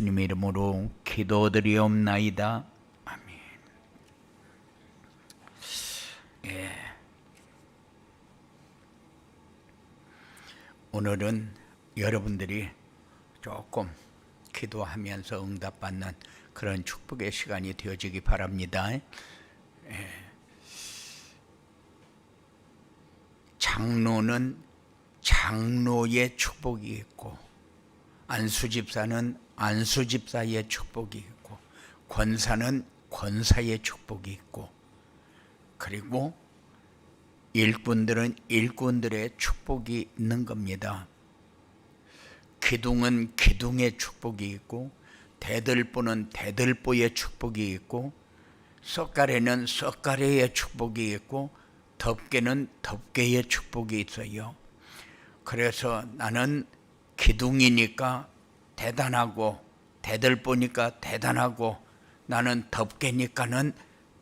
예수님의 이름으로 기도드리옵나이다. 아멘. 오늘은 여러분들이 조금 기도하면서 응답받는 그런 축복의 시간이 되어지기 바랍니다. 장로는 장로의 축복이 있고, 안수집사는 안수집사의 축복이 있고, 권사는 권사의 축복이 있고, 그리고 일꾼들은 일꾼들의 축복이 있는 겁니다. 기둥은 기둥의 축복이 있고, 대들보는 대들보의 축복이 있고, 썩가래는 썩가래의 축복이 있고, 덮개는 덮개의 축복이 있어요. 그래서 나는 기둥이니까 대단하고, 대들보니까 대단하고, 나는 덮개니까는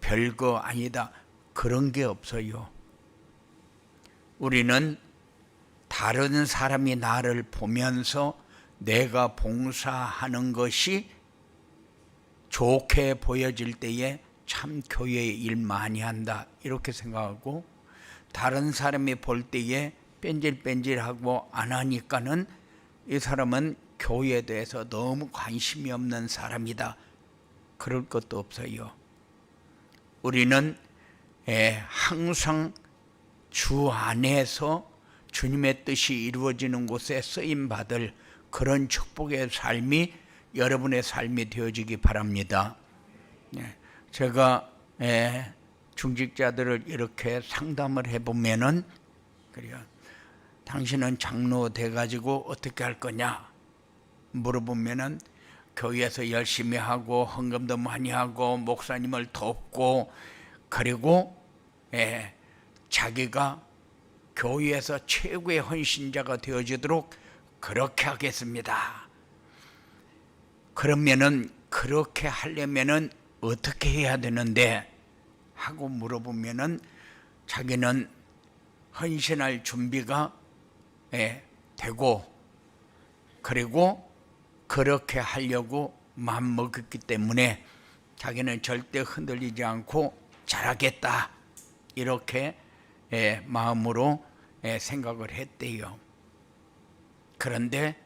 별거 아니다, 그런 게 없어요. 우리는 다른 사람이 나를 보면서 내가 봉사하는 것이 좋게 보여질 때에 참 교회에 일 많이 한다, 이렇게 생각하고, 다른 사람이 볼 때에 뺀질뺀질하고 안 하니까는 이 사람은 교회에 대해서 너무 관심이 없는 사람이다, 그럴 것도 없어요. 우리는 항상 주 안에서 주님의 뜻이 이루어지는 곳에 쓰임받을 그런 축복의 삶이 여러분의 삶이 되어지기 바랍니다. 제가 중직자들을 이렇게 상담을 해보면은, 그래요, 당신은 장로 돼가지고 어떻게 할 거냐 물어보면은, 교회에서 열심히 하고 헌금도 많이 하고 목사님을 돕고, 그리고 자기가 교회에서 최고의 헌신자가 되어지도록 그렇게 하겠습니다. 그러면은 그렇게 하려면은 어떻게 해야 되는데 하고 물어보면은, 자기는 헌신할 준비가 되고, 그리고 그렇게 하려고 마음먹었기 때문에 자기는 절대 흔들리지 않고 잘하겠다, 이렇게 마음으로 생각을 했대요. 그런데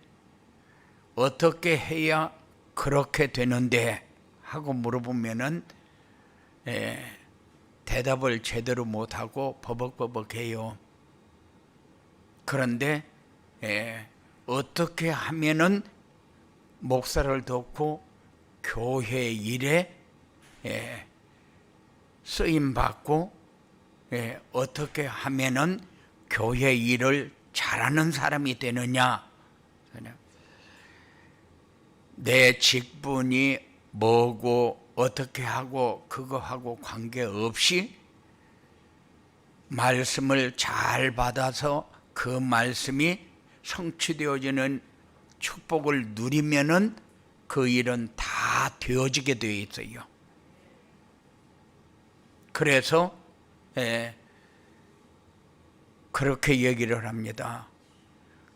어떻게 해야 그렇게 되는데 하고 물어보면은 대답을 제대로 못하고 버벅버벅해요. 그런데 어떻게 하면은 목사를 돕고 교회 일에 쓰임받고, 어떻게 하면은 교회 일을 잘하는 사람이 되느냐, 내 직분이 뭐고 어떻게 하고 그거하고 관계없이 말씀을 잘 받아서 그 말씀이 성취되어지는 축복을 누리면은 그 일은 다 되어지게 되어 있어요. 그래서 그렇게 얘기를 합니다.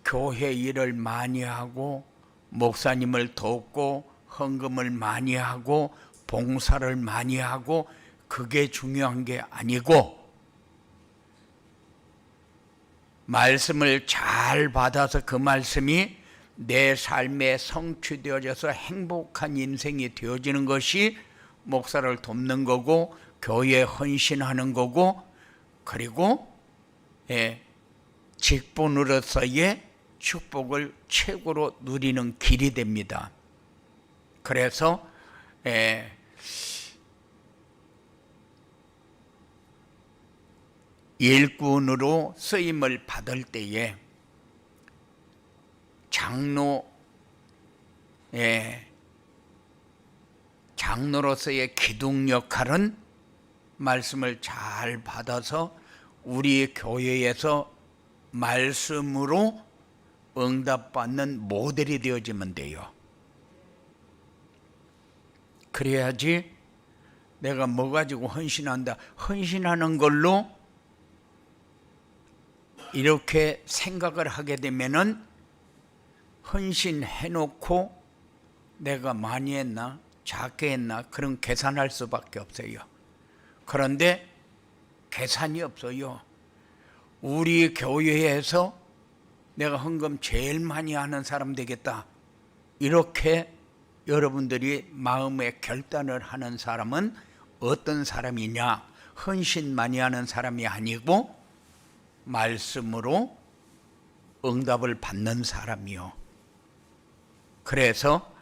교회 일을 많이 하고 목사님을 돕고 헌금을 많이 하고 봉사를 많이 하고, 그게 중요한 게 아니고, 말씀을 잘 받아서 그 말씀이 내 삶에 성취되어져서 행복한 인생이 되어지는 것이 목사를 돕는 거고, 교회에 헌신하는 거고, 그리고 직분으로서의 축복을 최고로 누리는 길이 됩니다. 그래서 일꾼으로 쓰임을 받을 때에 장로로서의 기둥 역할은 말씀을 잘 받아서 우리 교회에서 말씀으로 응답받는 모델이 되어지면 돼요. 그래야지 내가 뭐 가지고 헌신한다, 헌신하는 걸로 이렇게 생각을 하게 되면은 헌신해놓고 내가 많이 했나 작게 했나 그런 계산할 수밖에 없어요. 그런데 계산이 없어요. 우리 교회에서 내가 헌금 제일 많이 하는 사람 되겠다, 이렇게 여러분들이 마음의 결단을 하는 사람은 어떤 사람이냐? 헌신 많이 하는 사람이 아니고 말씀으로 응답을 받는 사람이요. 그래서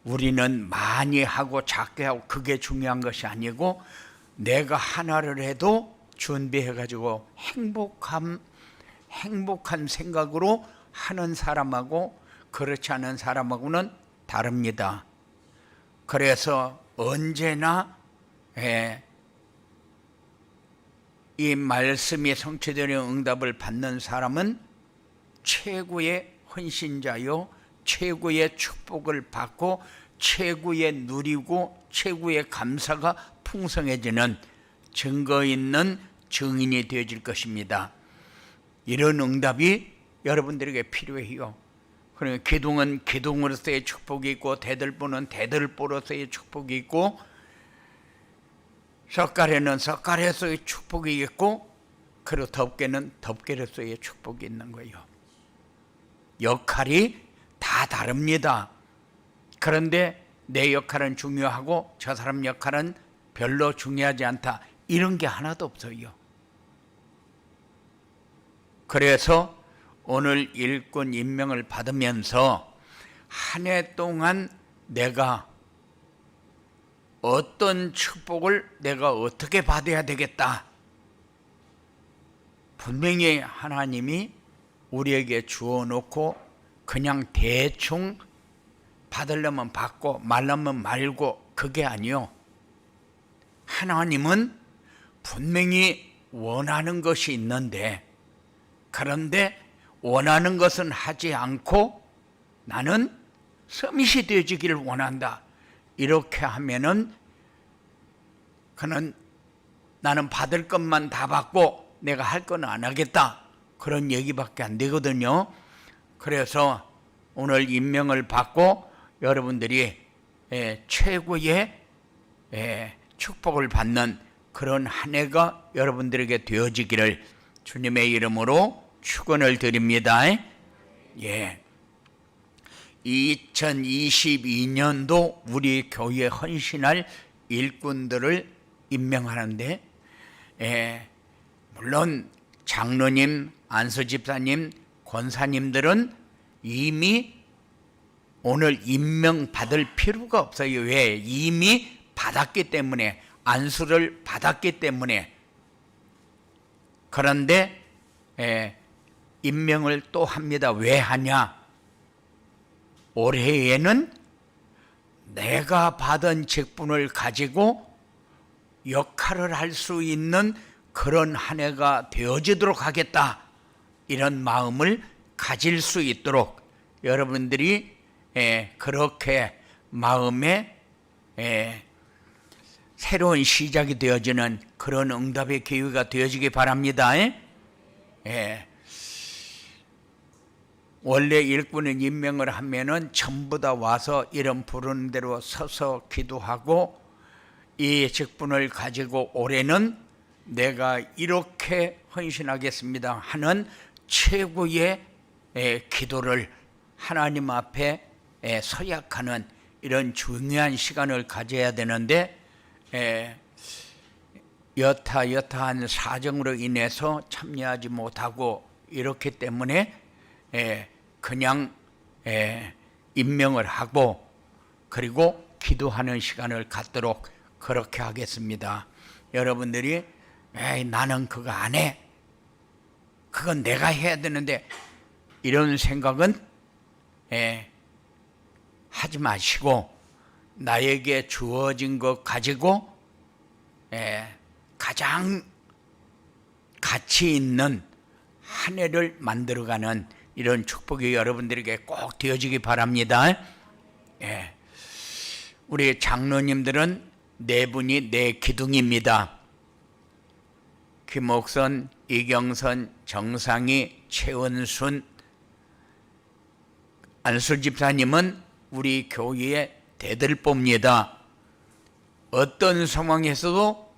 우리는 많이 하고 작게 하고 그게 중요한 것이 아니고, 내가 하나를 해도 준비해가지고 행복한 생각으로 하는 사람하고 그렇지 않은 사람하고는 다릅니다. 그래서 언제나 이 말씀이 성취되는 응답을 받는 사람은 최고의 헌신자요, 최고의 축복을 받고 최고의 누리고 최고의 감사가 풍성해지는 증거 있는 증인이 되어질 것입니다. 이런 응답이 여러분들에게 필요해요. 그러니까 기둥은 기둥으로서의 축복이 있고, 대들보는 대들보로서의 축복이 있고, 석가래는 석가래로서의 축복이 있고, 그리고 덮개는 덮개로서의 축복이 있는 거예요. 역할이 다 다릅니다. 그런데 내 역할은 중요하고 저 사람 역할은 별로 중요하지 않다, 이런 게 하나도 없어요. 그래서 오늘 일꾼 임명을 받으면서 한 해 동안 내가 어떤 축복을 내가 어떻게 받아야 되겠다, 분명히 하나님이 우리에게 주어 놓고 그냥 대충 받으려면 받고 말려면 말고 그게 아니요. 하나님은 분명히 원하는 것이 있는데, 그런데 원하는 것은 하지 않고 나는 서밋이 되어지기를 원한다, 이렇게 하면은 그는 나는 받을 것만 다 받고 내가 할 건 안 하겠다, 그런 얘기밖에 안 되거든요. 그래서 오늘 임명을 받고 여러분들이 최고의 축복을 받는 그런 한 해가 여러분들에게 되어지기를 주님의 이름으로 축원을 드립니다. 2022년도 우리 교회에 헌신할 일꾼들을 임명하는데, 물론 장로님, 안수집사님, 권사님들은 이미 오늘 임명받을 필요가 없어요. 왜? 이미 받았기 때문에, 안수를 받았기 때문에. 그런데 임명을 또 합니다. 왜 하냐? 올해에는 내가 받은 직분을 가지고 역할을 할 수 있는 그런 한 해가 되어지도록 하겠다, 이런 마음을 가질 수 있도록 여러분들이 그렇게 마음에 새로운 시작이 되어지는 그런 응답의 기회가 되어지기 바랍니다. 원래 일꾼은 임명을 하면은 전부 다 와서 이름 부르는 대로 서서 기도하고, 이 직분을 가지고 올해는 내가 이렇게 헌신하겠습니다 하는 최고의 기도를 하나님 앞에 서약하는 이런 중요한 시간을 가져야 되는데, 여타한 사정으로 인해서 참여하지 못하고 이렇기 때문에 그냥 임명을 하고 그리고 기도하는 시간을 갖도록 그렇게 하겠습니다. 여러분들이 나는 그거 안 해, 그건 내가 해야 되는데, 이런 생각은 하지 마시고 나에게 주어진 것 가지고 가장 가치 있는 한 해를 만들어가는 이런 축복이 여러분들에게 꼭 되어지기 바랍니다. 우리 장로님들은 네 분이 네 기둥입니다. 김옥선, 이경선, 정상희, 최원순, 안수집사님은 우리 교회의 대들보입니다. 어떤 상황에서도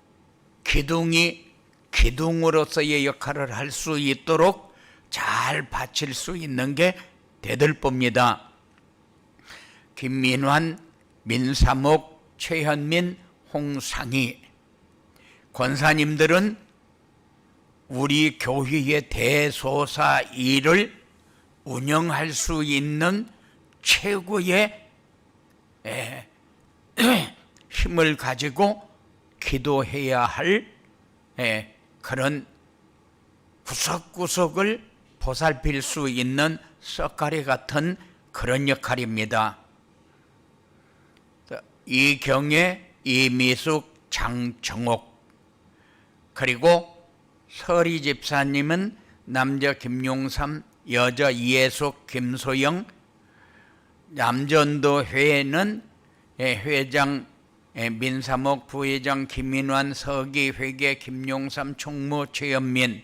기둥이 기둥으로서의 역할을 할 수 있도록 잘 바칠 수 있는 게 대들보입니다. 김민환, 민사목, 최현민, 홍상희 권사님들은 우리 교회의 대소사 일을 운영할 수 있는 최고의 힘을 가지고 기도해야 할 그런 구석구석을 보살필 수 있는 썩가리 같은 그런 역할입니다. 이경애, 이미숙, 장정옥, 그리고 서리 집사님은 남자 김용삼, 여자 이예숙, 김소영, 남전도 회는 회장 민사목, 부회장 김민환, 서기 회계 김용삼, 총무 최현민,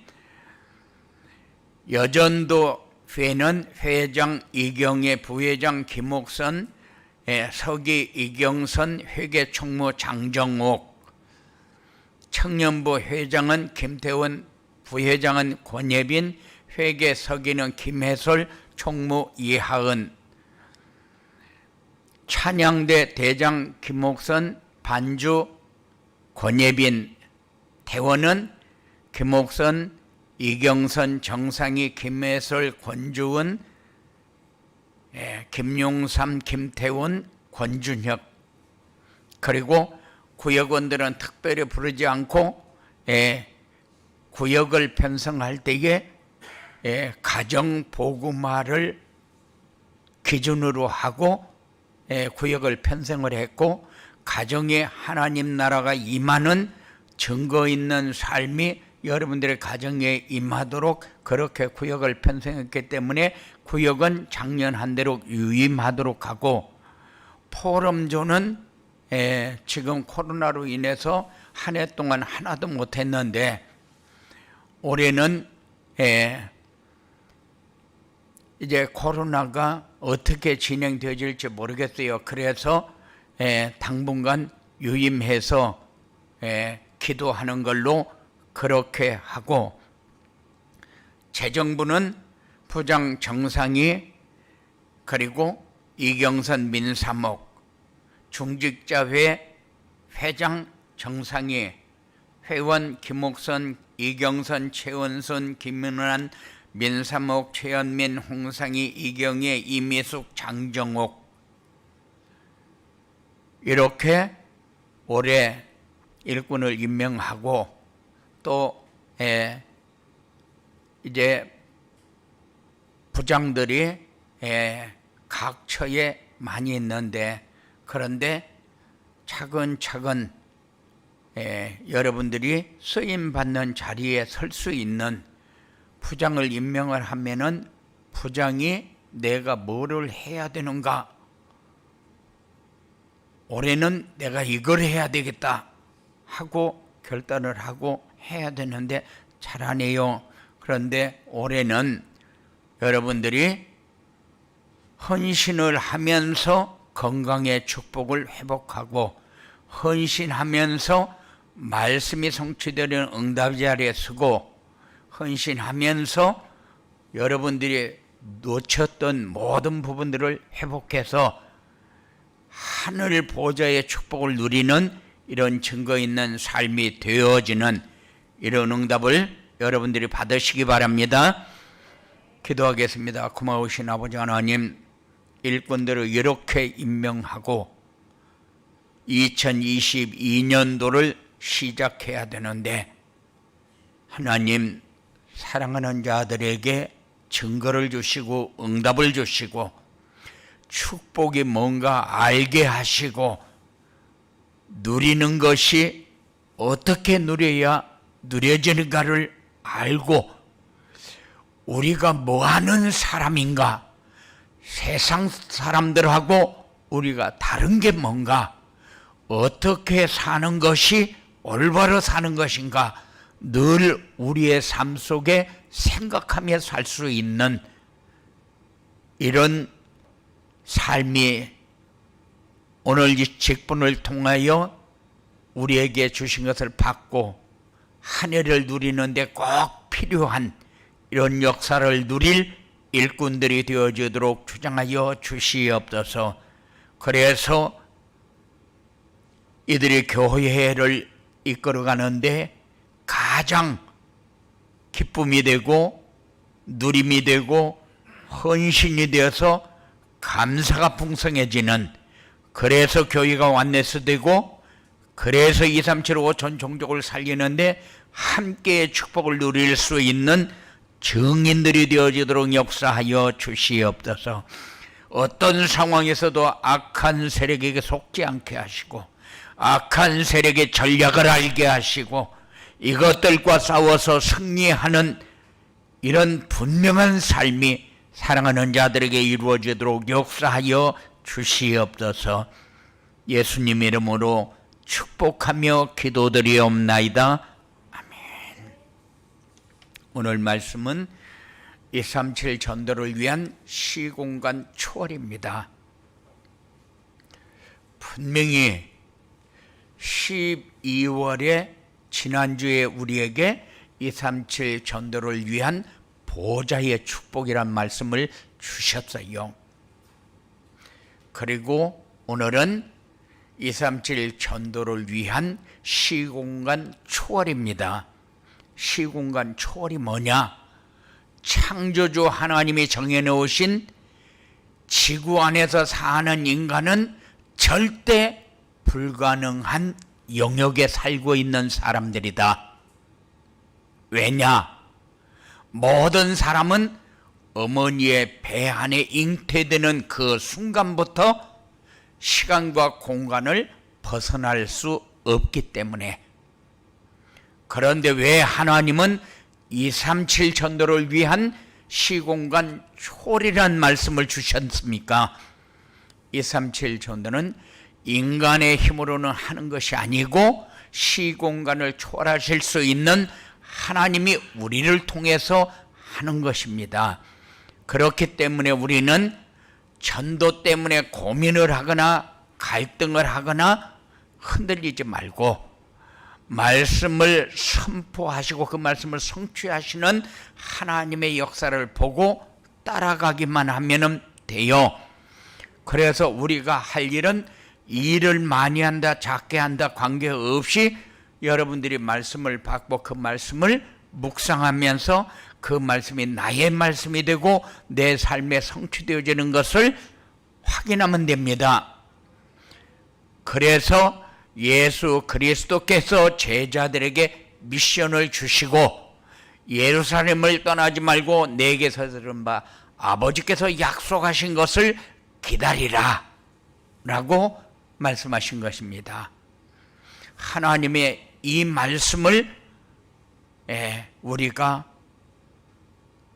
여전도 회는 회장 이경애, 부회장 김옥선, 서기 이경선, 회계 총무 장정옥, 청년부 회장은 김태원, 부회장은 권예빈, 회계 서기는 김혜솔, 총무 이하은, 찬양대 대장 김옥선, 반주 권예빈, 태원은 김옥선, 이경선, 정상희, 김혜솔, 권주은, 김용삼, 김태훈, 권준혁. 그리고 구역원들은 특별히 부르지 않고 구역을 편성할 때에 가정보구마를 기준으로 하고 구역을 편성을 했고, 가정에 하나님 나라가 임하는 증거 있는 삶이 여러분들의 가정에 임하도록 그렇게 구역을 편성했기 때문에 구역은 작년 한 대로 유임하도록 하고, 포럼조는 지금 코로나로 인해서 한 해 동안 하나도 못했는데 올해는 이제 코로나가 어떻게 진행되어질지 모르겠어요. 그래서 당분간 유임해서 기도하는 걸로 그렇게 하고, 재정부는 부장 정상희, 그리고 이경선 민사목, 중직자회 회장 정상희, 회원 김옥선, 이경선, 최원선, 김민환, 민사목, 최현민, 홍상희, 이경애, 이미숙, 장정옥, 이렇게 올해 일꾼을 임명하고, 또 이제 부장들이 각 처에 많이 있는데, 그런데 차근차근 여러분들이 쓰임받는 자리에 설 수 있는 부장을 임명을 하면은 부장이 내가 뭐를 해야 되는가, 올해는 내가 이걸 해야 되겠다 하고 결단을 하고 해야 되는데 잘 안 해요. 그런데 올해는 여러분들이 헌신을 하면서 건강의 축복을 회복하고, 헌신하면서 말씀이 성취되는 응답 자리에 서고, 헌신하면서 여러분들이 놓쳤던 모든 부분들을 회복해서 하늘 보좌의 축복을 누리는 이런 증거 있는 삶이 되어지는 이런 응답을 여러분들이 받으시기 바랍니다. 기도하겠습니다. 고마우신 아버지 하나님, 일꾼들을 이렇게 임명하고 2022년도를 시작해야 되는데, 하나님 사랑하는 자들에게 증거를 주시고 응답을 주시고 축복이 뭔가 알게 하시고, 누리는 것이 어떻게 누려야 누려지는가를 알고, 우리가 뭐하는 사람인가, 세상 사람들하고 우리가 다른 게 뭔가, 어떻게 사는 것이 올바로 사는 것인가 늘 우리의 삶 속에 생각하며 살 수 있는 이런 삶이 오늘 이 직분을 통하여 우리에게 주신 것을 받고 한 해를 누리는데 꼭 필요한 이런 역사를 누릴 일꾼들이 되어지도록 주장하여 주시옵소서. 그래서 이들이 교회를 이끌어가는데 가장 기쁨이 되고 누림이 되고 헌신이 되어서 감사가 풍성해지는, 그래서 교회가 완내스되고 그래서 237 전 종족을 살리는데 함께 축복을 누릴 수 있는 증인들이 되어지도록 역사하여 주시옵소서. 어떤 상황에서도 악한 세력에게 속지 않게 하시고 악한 세력의 전략을 알게 하시고 이것들과 싸워서 승리하는 이런 분명한 삶이 사랑하는 자들에게 이루어지도록 역사하여 주시옵소서. 예수님 이름으로 축복하며 기도드리옵나이다. 아멘. 오늘 말씀은 237 전도를 위한 시공간 초월입니다. 분명히 12월에 지난주에 우리에게 237 전도를 위한 보좌의 축복이란 말씀을 주셨어요. 그리고 오늘은 237 전도를 위한 시공간 초월입니다. 시공간 초월이 뭐냐? 창조주 하나님이 정해놓으신 지구 안에서 사는 인간은 절대 불가능한 영역에 살고 있는 사람들이다. 왜냐? 모든 사람은 어머니의 배 안에 잉태되는 그 순간부터 시간과 공간을 벗어날 수 없기 때문에. 그런데 왜 하나님은 237 전도를 위한 시공간 초월이라는 말씀을 주셨습니까? 237 전도는 인간의 힘으로는 하는 것이 아니고 시공간을 초월하실 수 있는 하나님이 우리를 통해서 하는 것입니다. 그렇기 때문에 우리는 전도 때문에 고민을 하거나 갈등을 하거나 흔들리지 말고 말씀을 선포하시고 그 말씀을 성취하시는 하나님의 역사를 보고 따라가기만 하면 돼요. 그래서 우리가 할 일은 일을 많이 한다 작게 한다 관계없이 여러분들이 말씀을 받고 그 말씀을 묵상하면서 그 말씀이 나의 말씀이 되고 내 삶에 성취되어지는 것을 확인하면 됩니다. 그래서 예수 그리스도께서 제자들에게 미션을 주시고 예루살렘을 떠나지 말고 내게서 들은 바 아버지께서 약속하신 것을 기다리라 라고 말씀하신 것입니다. 하나님의 이 말씀을 우리가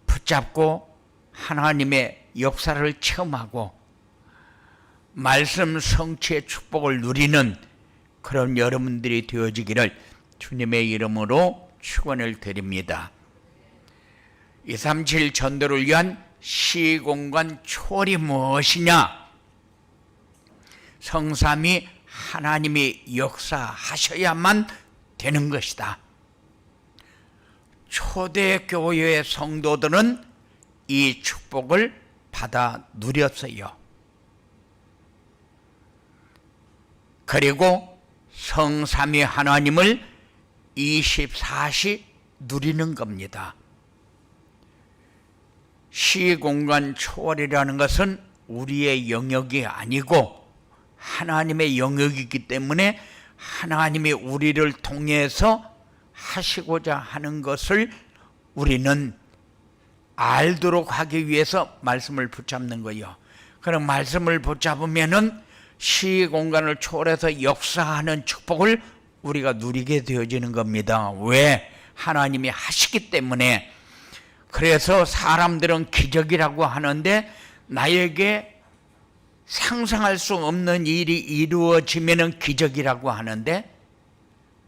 붙잡고 하나님의 역사를 체험하고 말씀 성취의 축복을 누리는 그런 여러분들이 되어지기를 주님의 이름으로 축원을 드립니다. 237 전도를 위한 시공간 초월이 무엇이냐? 성삼위 하나님이 역사하셔야만 되는 것이다. 초대교회의 성도들은 이 축복을 받아 누렸어요. 그리고 성삼위 하나님을 24시 누리는 겁니다. 시공간 초월이라는 것은 우리의 영역이 아니고 하나님의 영역이기 때문에 하나님이 우리를 통해서 하시고자 하는 것을 우리는 알도록 하기 위해서 말씀을 붙잡는 거예요. 그럼 말씀을 붙잡으면은 시공간을 초월해서 역사하는 축복을 우리가 누리게 되어지는 겁니다. 왜? 하나님이 하시기 때문에. 그래서 사람들은 기적이라고 하는데 나에게 상상할 수 없는 일이 이루어지면 기적이라고 하는데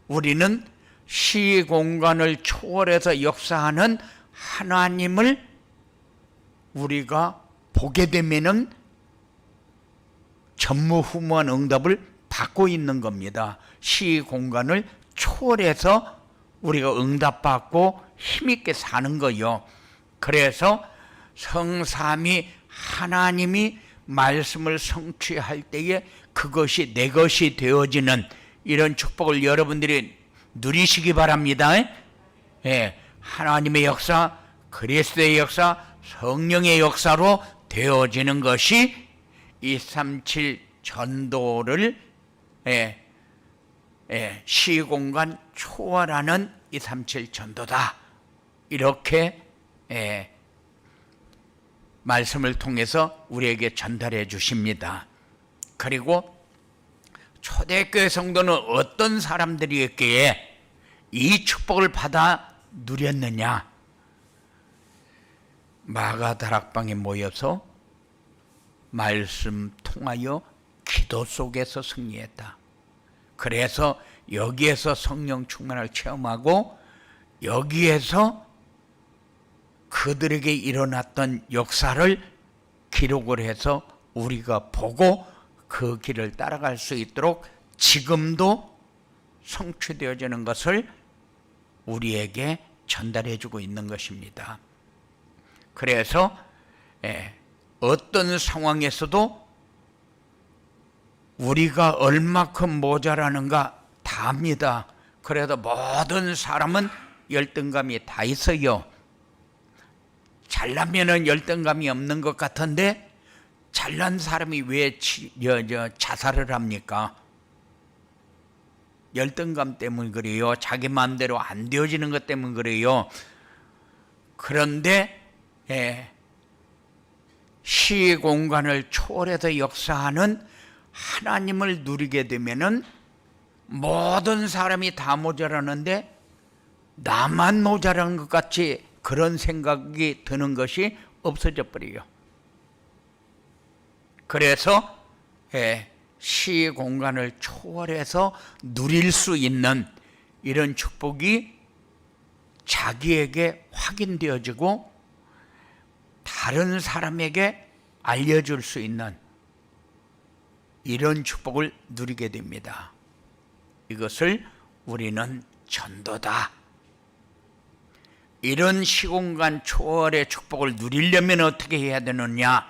우리는 시공간을 초월해서 역사하는 하나님을 우리가 보게 되면은 전무후무한 응답을 받고 있는 겁니다. 시공간을 초월해서 우리가 응답받고 힘있게 사는 거요. 그래서 성삼위 하나님이 말씀을 성취할 때에 그것이 내 것이 되어지는 이런 축복을 여러분들이 누리시기 바랍니다. 예, 하나님의 역사, 그리스도의 역사, 성령의 역사로 되어지는 것이 237 전도를 시공간 초월하는 237 전도다. 이렇게 말씀을 통해서 우리에게 전달해 주십니다. 그리고 초대교회 성도는 어떤 사람들이었기에 이 축복을 받아 누렸느냐? 마가다락방에 모여서 말씀 통하여 기도 속에서 승리했다. 그래서 여기에서 성령 충만을 체험하고 여기에서 그들에게 일어났던 역사를 기록을 해서 우리가 보고 그 길을 따라갈 수 있도록 지금도 성취되어지는 것을 우리에게 전달해 주고 있는 것입니다. 그래서 어떤 상황에서도 우리가 얼마큼 모자라는가 다 압니다. 그래도 모든 사람은 열등감이 다 있어요. 잘나면은 열등감이 없는 것 같은데 잘난 사람이 왜 자살을 합니까? 열등감 때문에 그래요. 자기 마음대로 안 되어지는 것 때문에 그래요. 그런데 시공간을 초월해서 역사하는 하나님을 누리게 되면은 모든 사람이 다 모자라는데 나만 모자란 것 같이 그런 생각이 드는 것이 없어져 버려요. 그래서 시공간을 초월해서 누릴 수 있는 이런 축복이 자기에게 확인되어지고 다른 사람에게 알려줄 수 있는 이런 축복을 누리게 됩니다. 이것을 우리는 전도다. 이런 시공간 초월의 축복을 누리려면 어떻게 해야 되느냐?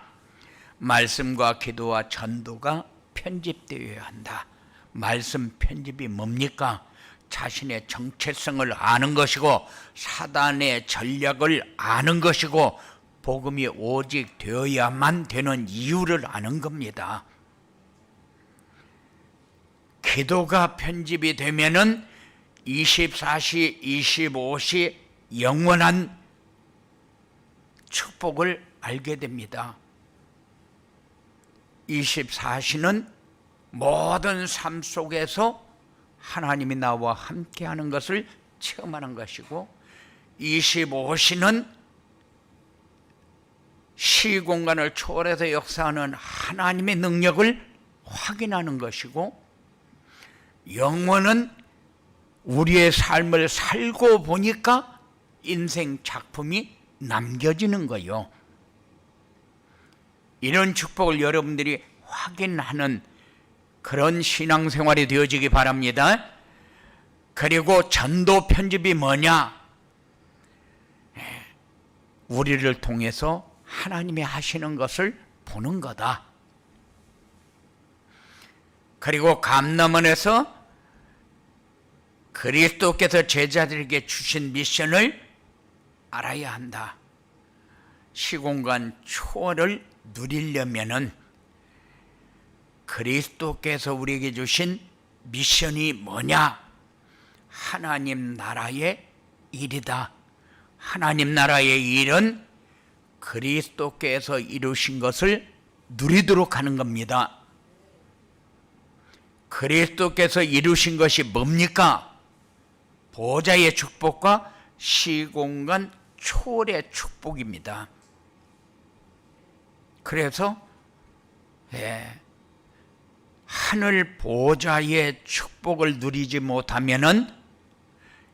말씀과 기도와 전도가 편집되어야 한다. 말씀 편집이 뭡니까? 자신의 정체성을 아는 것이고 사단의 전략을 아는 것이고 복음이 오직 되어야만 되는 이유를 아는 겁니다. 기도가 편집이 되면은 24시, 25시 영원한 축복을 알게 됩니다. 24시는 모든 삶 속에서 하나님이 나와 함께하는 것을 체험하는 것이고 25시는 시공간을 초월해서 역사하는 하나님의 능력을 확인하는 것이고 영원은 우리의 삶을 살고 보니까 인생 작품이 남겨지는 거예요. 이런 축복을 여러분들이 확인하는 그런 신앙생활이 되어지기 바랍니다. 그리고 전도 편집이 뭐냐? 우리를 통해서 하나님이 하시는 것을 보는 거다. 그리고 감람원에서 그리스도께서 제자들에게 주신 미션을 알아야 한다. 시공간 초월을 누리려면은 그리스도께서 우리에게 주신 미션이 뭐냐? 하나님 나라의 일이다. 하나님 나라의 일은 그리스도께서 이루신 것을 누리도록 하는 겁니다. 그리스도께서 이루신 것이 뭡니까? 보좌의 축복과 시공간 초월의 축복입니다. 그래서 하늘 보좌의 축복을 누리지 못하면은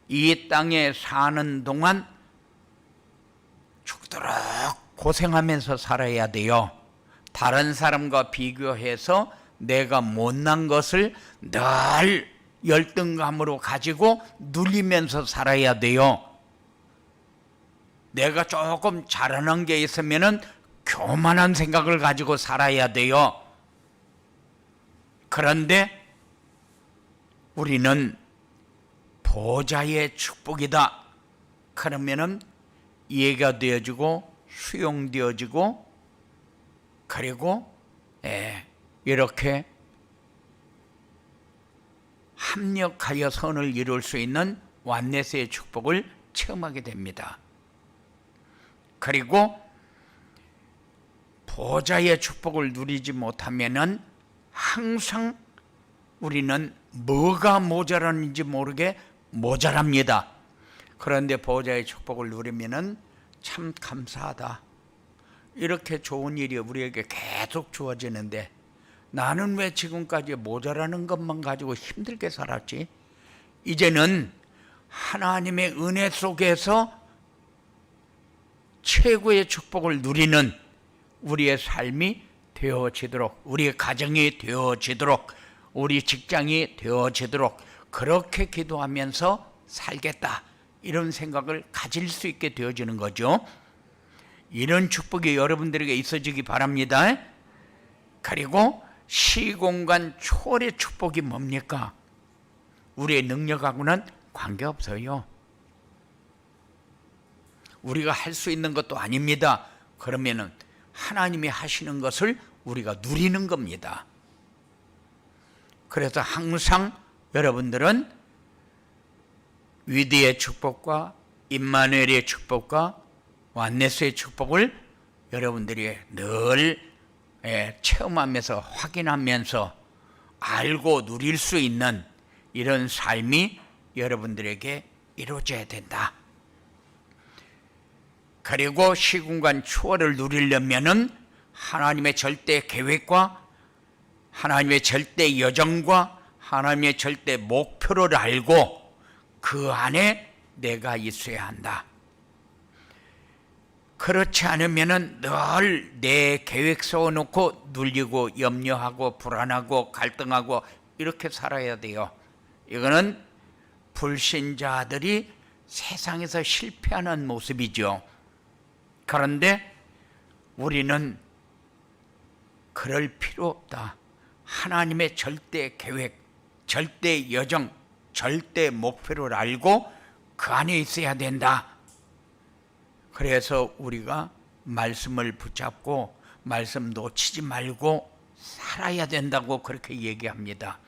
이 땅에 사는 동안 죽도록 고생하면서 살아야 돼요. 다른 사람과 비교해서 내가 못난 것을 늘 열등감으로 가지고 누리면서 살아야 돼요. 내가 조금 잘하는 게 있으면은 교만한 생각을 가지고 살아야 돼요. 그런데 우리는 보좌의 축복이다. 그러면은 이해가 되어지고 수용되어지고 그리고 이렇게 합력하여 선을 이룰 수 있는 완네스의 축복을 체험하게 됩니다. 그리고 보좌의 축복을 누리지 못하면은 항상 우리는 뭐가 모자라는지 모르게 모자랍니다. 그런데 보좌의 축복을 누리면은 참 감사하다. 이렇게 좋은 일이 우리에게 계속 주어지는데 나는 왜 지금까지 모자라는 것만 가지고 힘들게 살았지? 이제는 하나님의 은혜 속에서 최고의 축복을 누리는 우리의 삶이 되어지도록, 우리의 가정이 되어지도록, 우리 직장이 되어지도록 그렇게 기도하면서 살겠다, 이런 생각을 가질 수 있게 되어지는 거죠. 이런 축복이 여러분들에게 있어지기 바랍니다. 그리고 시공간 초월의 축복이 뭡니까? 우리의 능력하고는 관계없어요. 우리가 할 수 있는 것도 아닙니다. 그러면은 하나님이 하시는 것을 우리가 누리는 겁니다. 그래서 항상 여러분들은 위대의 축복과 임마누엘의 축복과 완네스의 축복을 여러분들이 늘 체험하면서 확인하면서 알고 누릴 수 있는 이런 삶이 여러분들에게 이루어져야 된다. 그리고 시공간 초월을 누리려면은 하나님의 절대 계획과 하나님의 절대 여정과 하나님의 절대 목표를 알고 그 안에 내가 있어야 한다. 그렇지 않으면은 늘 내 계획 세워놓고 눌리고 염려하고 불안하고 갈등하고 이렇게 살아야 돼요. 이거는 불신자들이 세상에서 실패하는 모습이죠. 그런데 우리는 그럴 필요 없다. 하나님의 절대 계획, 절대 여정, 절대 목표를 알고 그 안에 있어야 된다. 그래서 우리가 말씀을 붙잡고 말씀 놓치지 말고 살아야 된다고 그렇게 얘기합니다.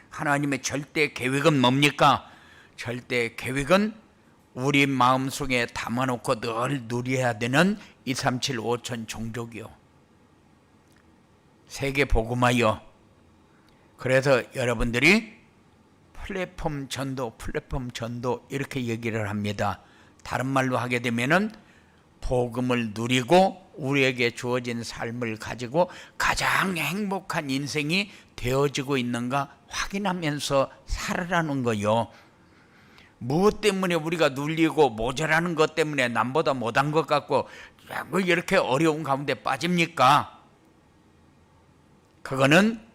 하나님의 절대 계획은 뭡니까? 절대 계획은 우리 마음속에 담아놓고 늘 누려야 되는 237 5천 종족이요, 세계 복음화요. 그래서 여러분들이 플랫폼 전도 이렇게 얘기를 합니다. 다른 말로 하게 되면은 복음을 누리고 우리에게 주어진 삶을 가지고 가장 행복한 인생이 되어지고 있는가 확인하면서 살아라는 거요. 무엇 때문에 우리가 눌리고 모자라는 것 때문에 남보다 못한 것 같고 왜 이렇게 어려운 가운데 빠집니까? 그거는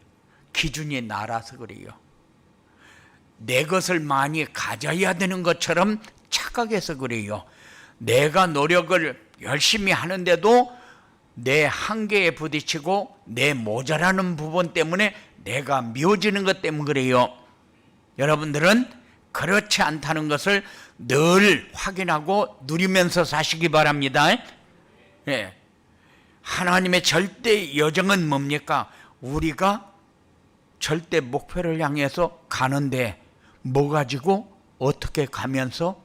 기준이 나라서 그래요. 내 것을 많이 가져야 되는 것처럼 착각해서 그래요. 내가 노력을 열심히 하는데도 내 한계에 부딪히고 내 모자라는 부분 때문에 내가 미워지는 것 때문에 그래요. 여러분들은 그렇지 않다는 것을 늘 확인하고 누리면서 사시기 바랍니다. 예. 하나님의 절대 여정은 뭡니까? 우리가 절대 목표를 향해서 가는데 뭐 가지고 어떻게 가면서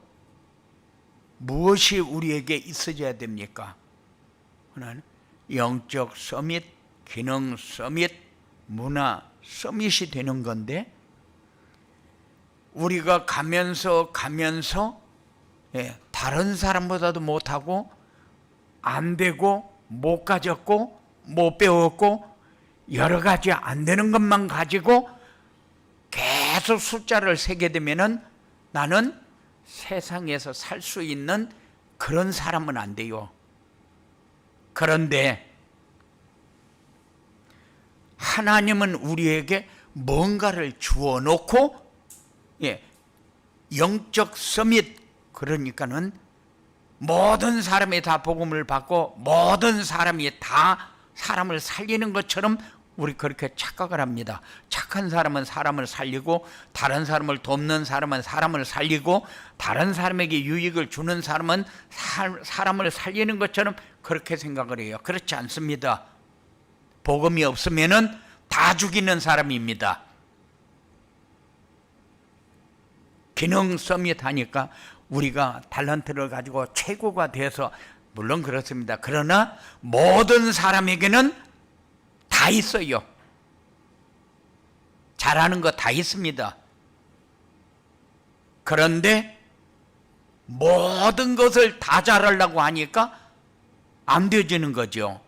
무엇이 우리에게 있어져야 됩니까? 하나는 영적 서밋, 기능 서밋, 문화 서밋이 되는 건데 우리가 가면서 다른 사람보다도 못하고 안 되고 못 가졌고 못 배웠고 여러 가지 안 되는 것만 가지고 계속 숫자를 세게 되면은 나는 세상에서 살 수 있는 그런 사람은 안 돼요. 그런데 하나님은 우리에게 뭔가를 주어 놓고, 영적 서밋, 그러니까는 모든 사람이 다 복음을 받고 모든 사람이 다 사람을 살리는 것처럼 우리 그렇게 착각을 합니다. 착한 사람은 사람을 살리고, 다른 사람을 돕는 사람은 사람을 살리고, 다른 사람에게 유익을 주는 사람은 사람을 살리는 것처럼 그렇게 생각을 해요. 그렇지 않습니다. 복음이 없으면은 다 죽이는 사람입니다. 기능 서밋 하니까 우리가 탤런트를 가지고 최고가 돼서, 물론 그렇습니다. 그러나 모든 사람에게는 다 있어요. 잘하는 거 다 있습니다. 그런데 모든 것을 다 잘하려고 하니까 안 되어지는 거죠.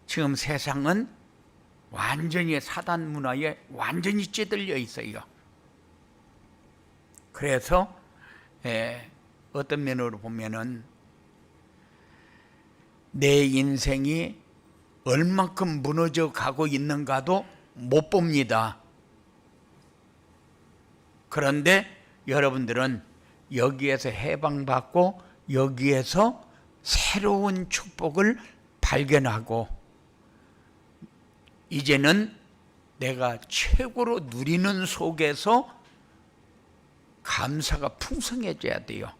지금 세상은 완전히 사단 문화에 완전히 찌들려 있어요. 그래서 어떤 면으로 보면은 내 인생이 얼만큼 무너져 가고 있는가도 못 봅니다. 그런데 여러분들은 여기에서 해방받고 여기에서 새로운 축복을 발견하고, 이제는 내가 최고로 누리는 속에서 감사가 풍성해져야 돼요.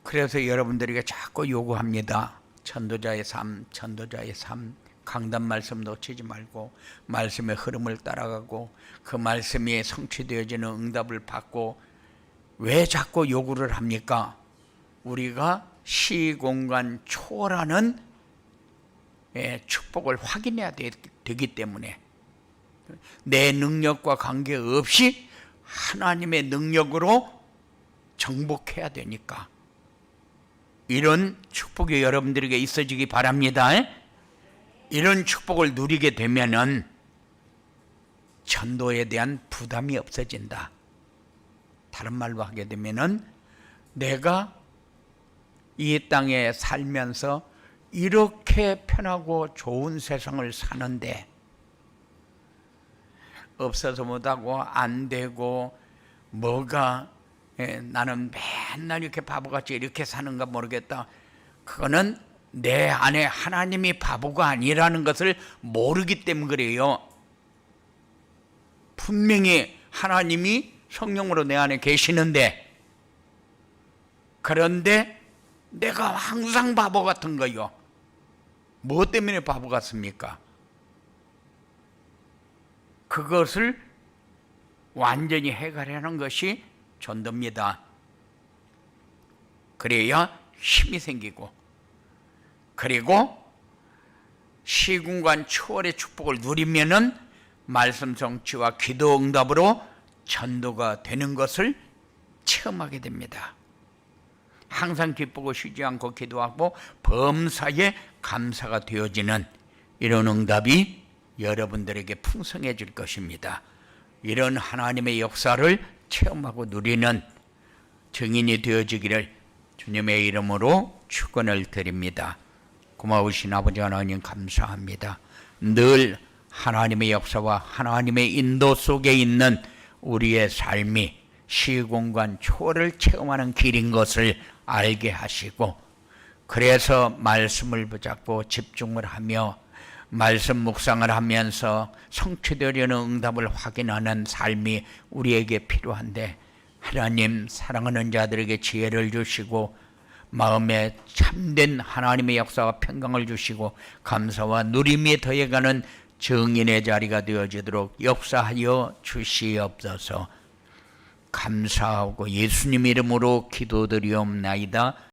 그래서 여러분들에게 자꾸 요구합니다. 전도자의 삶, 전도자의 삶. 강단 말씀 놓치지 말고 말씀의 흐름을 따라가고 그 말씀이 성취되어지는 응답을 받고. 왜 자꾸 요구를 합니까? 우리가 시공간 초월하는 축복을 확인해야 되기 때문에, 내 능력과 관계없이 하나님의 능력으로 정복해야 되니까. 이런 축복이 여러분들에게 있어지기 바랍니다. 이런 축복을 누리게 되면은 전도에 대한 부담이 없어진다. 다른 말로 하게 되면은 내가 이 땅에 살면서 이렇게 편하고 좋은 세상을 사는데 없어서 못하고 안 되고 뭐가 나는 맨날 이렇게 바보같이 이렇게 사는가 모르겠다. 그거는 내 안에 하나님이 바보가 아니라는 것을 모르기 때문에 그래요. 분명히 하나님이 성령으로 내 안에 계시는데, 그런데 내가 항상 바보 같은 거요. 뭐 때문에 바보 같습니까? 그것을 완전히 해결하는 것이 전도입니다. 그래야 힘이 생기고, 그리고 시공간 초월의 축복을 누리면은 말씀 성취와 기도 응답으로 전도가 되는 것을 체험하게 됩니다. 항상 기쁘고 쉬지 않고 기도하고 범사에 감사가 되어지는 이런 응답이 여러분들에게 풍성해질 것입니다. 이런 하나님의 역사를 체험하고 누리는 증인이 되어지기를 주님의 이름으로 축원을 드립니다. 고마우신 아버지 하나님 감사합니다. 늘 하나님의 역사와 하나님의 인도 속에 있는 우리의 삶이 시공간 초월을 체험하는 길인 것을 알게 하시고, 그래서 말씀을 붙잡고 집중을 하며 말씀 묵상을 하면서 성취되려는 응답을 확인하는 삶이 우리에게 필요한데, 하나님 사랑하는 자들에게 지혜를 주시고 마음에 참된 하나님의 역사와 평강을 주시고 감사와 누림이 더해가는 증인의 자리가 되어지도록 역사하여 주시옵소서. 감사하고 예수님 이름으로 기도드리옵나이다.